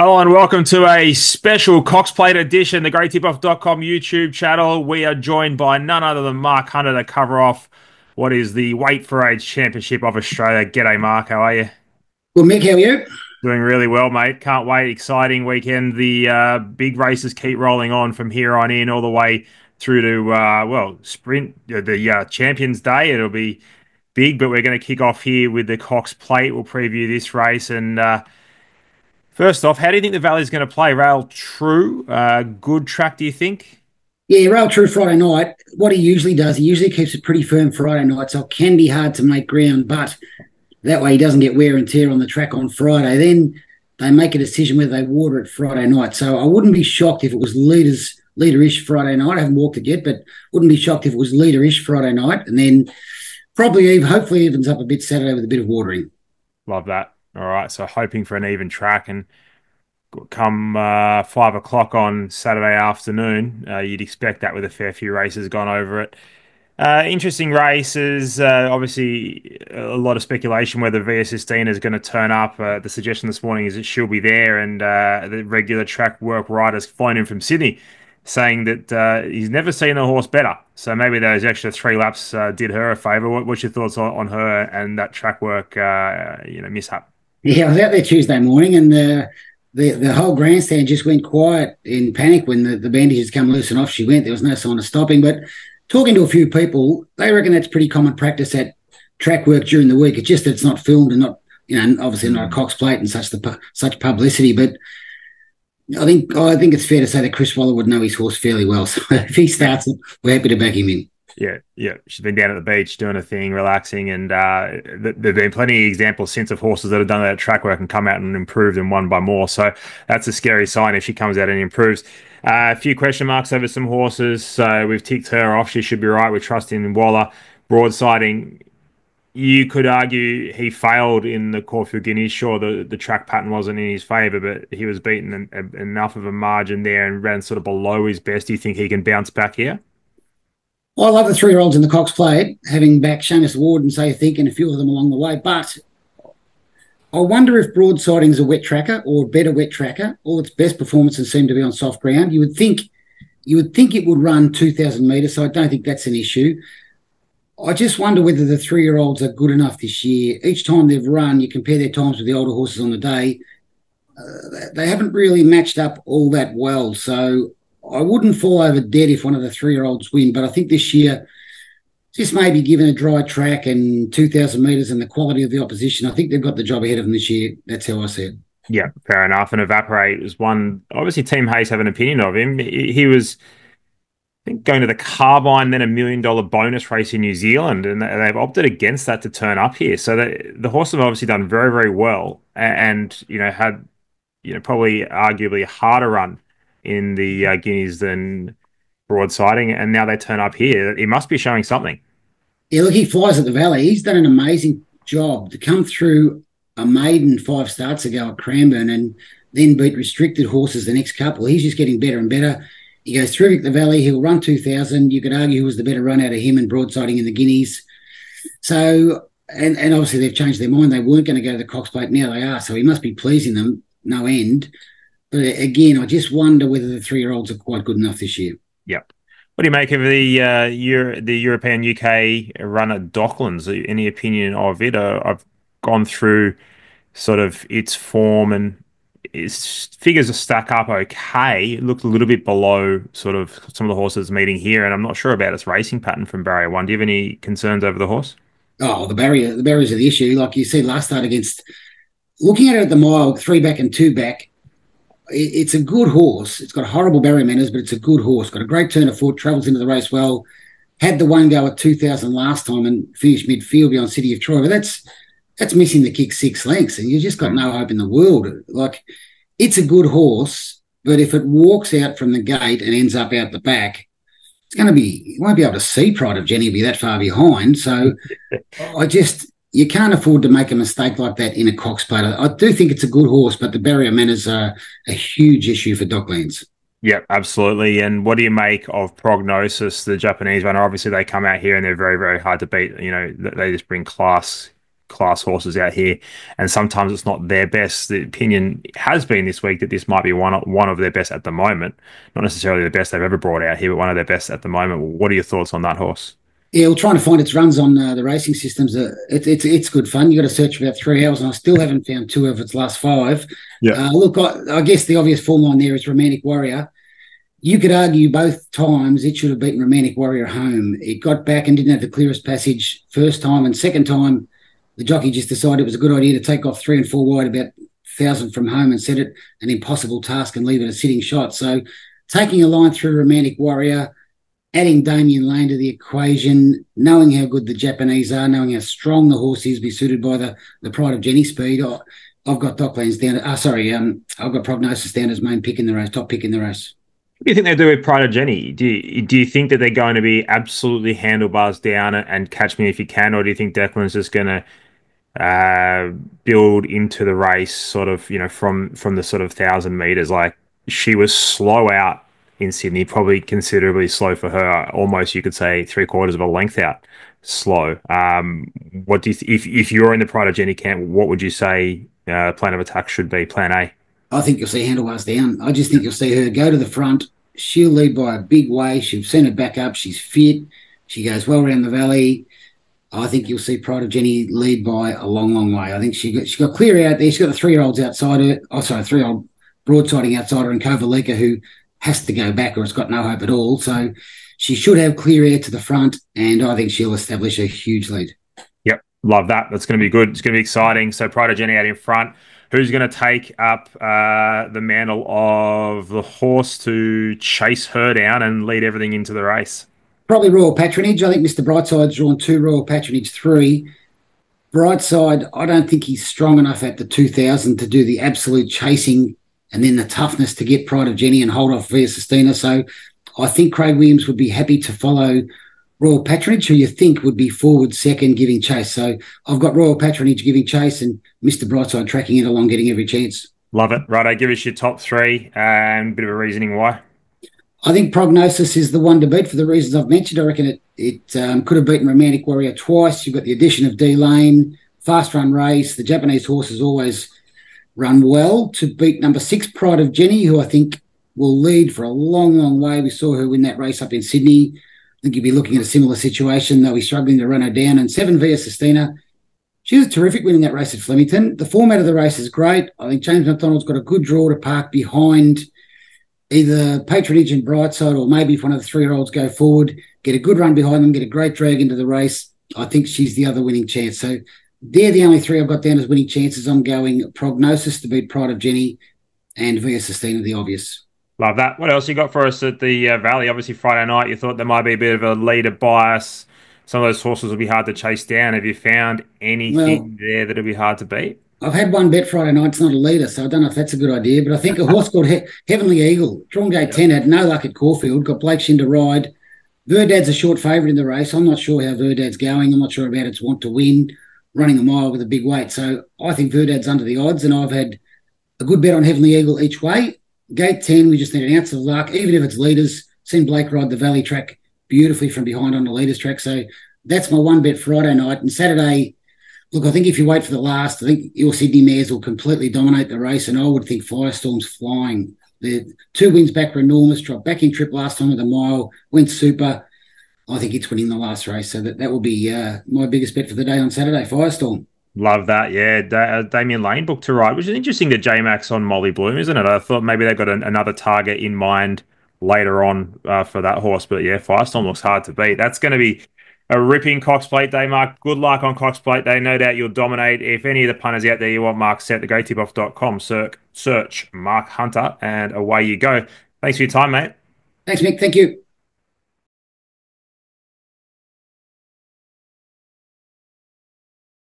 Hello and welcome to a special Cox Plate edition, the GreatTipOff.com YouTube channel. We are joined by none other than Mark Hunter to cover off what is the Weight for Age Championship of Australia. G'day, Mark. How are you? Well, Mick, how are you? Doing really well, mate. Can't wait. Exciting weekend. The big races keep rolling on from here on in, all the way through to sprint the Champions Day. It'll be big, but we're going to kick off here with the Cox Plate. We'll preview this race and. First off, how do you think the Valley's going to play? Rail true, good track, do you think? Yeah, rail true Friday night. What he usually does, he usually keeps it pretty firm Friday night, so it can be hard to make ground, but that way he doesn't get wear and tear on the track on Friday. Then they make a decision whether they water it Friday night. So I wouldn't be shocked if it was leaderish Friday night. I haven't walked it yet, but wouldn't be shocked if it was leaderish Friday night, and then hopefully evens up a bit Saturday with a bit of watering. Love that. All right, so hoping for an even track, and come 5 o'clock on Saturday afternoon, you'd expect that with a fair few races gone over it. Interesting races. Obviously, a lot of speculation whether VS16 is going to turn up. The suggestion this morning is that she'll be there, and the regular track work rider's flown in from Sydney, saying that he's never seen a horse better. So maybe those extra 3 laps did her a favour. What's your thoughts on her and that track work, mishap? Yeah, I was out there Tuesday morning, and the whole grandstand just went quiet in panic when the bandages come loose and off she went. There was no sign of stopping. But talking to a few people, they reckon that's pretty common practice at track work during the week. It's just that it's not filmed and not, obviously not a Cox Plate and such publicity. But I think it's fair to say that Chris Waller would know his horse fairly well. So if he starts it, we're happy to back him in. Yeah, yeah. She's been down at the beach doing a thing, relaxing, and there've been plenty of examples since of horses that have done that track work and come out and improved and won by more. So that's a scary sign if she comes out and improves. A few question marks over some horses. So we've ticked her off. She should be right. We're trusting Waller. Broadsiding, you could argue he failed in the Caulfield Guineas. Sure, the track pattern wasn't in his favour, but he was beaten enough of a margin there and ran sort of below his best. Do you think he can bounce back here? I love the 3-year-olds in the Cox Plate, having back Seamus Ward and Say Think and a few of them along the way. But I wonder if Broadsiding's a wet tracker or a better wet tracker. All its best performances seem to be on soft ground. You would think it would run 2,000 metres, so I don't think that's an issue. I just wonder whether the 3-year-olds are good enough this year. Each time they've run, you compare their times with the older horses on the day, they haven't really matched up all that well. So I wouldn't fall over dead if one of the 3-year-olds win, but I think this year, just maybe given a dry track and 2,000 metres and the quality of the opposition, I think they've got the job ahead of them this year. That's how I see it. Yeah, fair enough. And Evaporate was one. Obviously, Team Hayes have an opinion of him. He was, I think, going to the Carbine, then $1 million bonus race in New Zealand, and they've opted against that to turn up here. So the horse have obviously done very, very well, and had probably arguably a harder run in the Guineas than Broadsiding, and now they turn up here. He must be showing something. Yeah, look, he flies at the Valley. He's done an amazing job to come through a maiden 5 starts ago at Cranbourne and then beat restricted horses the next couple. He's just getting better and better. He goes terrific at the Valley. He'll run 2,000. You could argue who was the better run out of him and Broadsiding in the Guineas. So, and obviously they've changed their mind. They weren't going to go to the Cox Plate. Now they are. So he must be pleasing them, no end. But again, I just wonder whether the 3-year-olds are quite good enough this year. Yep. What do you make of the European UK run at Docklands? Any opinion of it? I've gone through sort of its form and its figures are stack up okay. It looked a little bit below sort of some of the horses meeting here, and I'm not sure about its racing pattern from Barrier One. Do you have any concerns over the horse? Oh, the barriers are the issue. Like you said last start against, looking at it at the mile, 3 back and 2 back, it's a good horse. It's got horrible barrier manners, but it's a good horse. Got a great turn of foot, travels into the race well. Had the one go at 2,000 last time and finished midfield beyond City of Troy. But that's missing the kick 6 lengths, and you just got no hope in the world. Like, it's a good horse, but if it walks out from the gate and ends up out the back, you won't be able to see Pride of Jenny be that far behind. So you can't afford to make a mistake like that in a Cox Plate. I do think it's a good horse, but the barrier manners are a huge issue for Docklands. Yeah, absolutely. And what do you make of Prognosis, the Japanese runner? Obviously, they come out here and they're very, very hard to beat. They just bring class class horses out here, and sometimes it's not their best. The opinion has been this week that this might be one of their best at the moment. Not necessarily the best they've ever brought out here, but one of their best at the moment. What are your thoughts on that horse? Yeah, we're trying to find its runs on the racing systems. It's good fun. You got to search for about 3 hours, and I still haven't found two of its last five. Yeah. Look, I guess the obvious form line there is Romantic Warrior. You could argue both times it should have beaten Romantic Warrior home. It got back and didn't have the clearest passage first time, and second time the jockey just decided it was a good idea to take off 3 and 4 wide about 1,000 from home and set it an impossible task and leave it a sitting shot. So taking a line through Romantic Warrior, adding Damien Lane to the equation, knowing how good the Japanese are, knowing how strong the horse is, be suited by the Pride of Jenny speed. I've got Docklands down. I've got Prognosis down as main pick in the race, top pick in the race. What do you think they do with Prodigy? Do you think that they're going to be absolutely handlebars down and catch me if you can, or do you think Declan's just going to build into the race, sort of, from the sort of 1,000 meters? Like, she was slow out in Sydney, probably considerably slow for her. Almost, you could say, three-quarters of a length out slow. What do you if you're in the Prodigy camp, what would you say plan of attack should be? Plan A. I think you'll see handlebars down. I just think you'll see her go to the front. She'll lead by a big way. She'll send her back up. She's fit. She goes well around the valley. I think you'll see Pride of Jenny lead by a long, long way. I think she got clear out there. She's got the 3-year-olds outside her. Oh, sorry, 3-year-old broadsiding outside her and Kovalika, who has to go back or it's got no hope at all. So she should have clear air to the front, and I think she'll establish a huge lead. Yep, love that. That's going to be good. It's going to be exciting. So Prodigy out in front. Who's going to take up the mantle of the horse to chase her down and lead everything into the race? Probably Royal Patronage. I think Mr. Brightside's drawn 2, Royal Patronage 3. Brightside, I don't think he's strong enough at the 2,000 to do the absolute chasing and then the toughness to get Pride of Jenny and hold off Via Sistina. So I think Craig Williams would be happy to follow Royal Patronage, who you think would be forward second, giving chase. So I've got Royal Patronage giving chase and Mr. Brightside tracking it along, getting every chance. Love it. Righto, give us your top three and a bit of a reasoning why. I think Prognosis is the one to beat for the reasons I've mentioned. I reckon it could have beaten Romantic Warrior twice. You've got the addition of D Lane, fast run race. The Japanese horses always run well. To beat number 6, Pride of Jenny, who I think will lead for a long, long way. We saw her win that race up in Sydney. I think you'd be looking at a similar situation. They'll be struggling to run her down. And 7, Via Sistina. She was a terrific win in that race at Flemington. The format of the race is great. I think James McDonald's got a good draw to park behind either Patronage and Brightside, or maybe if one of the 3-year-olds go forward, get a good run behind them, get a great drag into the race. I think she's the other winning chance. So they're the only 3 I've got down as winning chances. I'm going Prognosis to beat Pride of Jenny and Via Sistina, the obvious. Love that. What else you got for us at the Valley? Obviously, Friday night, you thought there might be a bit of a leader bias. Some of those horses will be hard to chase down. Have you found Well, anything there that'll be hard to beat? I've had one bet Friday night. It's not a leader, so I don't know if that's a good idea. But I think a horse called Heavenly Eagle, drawn gate Yep. 10, had no luck at Caulfield, got Blake Shin to ride. Verdad's a short favourite in the race. I'm not sure how Verdad's going. I'm not sure about its want to win, running a mile with a big weight. So I think Verdad's under the odds, and I've had a good bet on Heavenly Eagle each way. Gate 10, we just need an ounce of luck, even if it's leaders. Seen Blake ride the Valley track beautifully from behind on the leaders track. So that's my one bet Friday night. And Saturday, look, I think if you wait for the last, I think your Sydney mares will completely dominate the race, and I would think Firestorm's flying. The 2 wins back were enormous, dropped back in trip last time with a mile, went super. I think it's winning the last race, so that will be my biggest bet for the day on Saturday, Firestorm. Love that. Yeah, Damien Lane booked to ride, which is interesting to J-Max on Molly Bloom, isn't it? I thought maybe they've got another target in mind later on for that horse. But yeah, Firestorm looks hard to beat. That's going to be a ripping Cox Plate Day, Mark. Good luck on Cox Plate Day. No doubt you'll dominate. If any of the punters out there you want Mark set, the gotipoff.com, search Mark Hunter, and away you go. Thanks for your time, mate. Thanks, Mick. Thank you.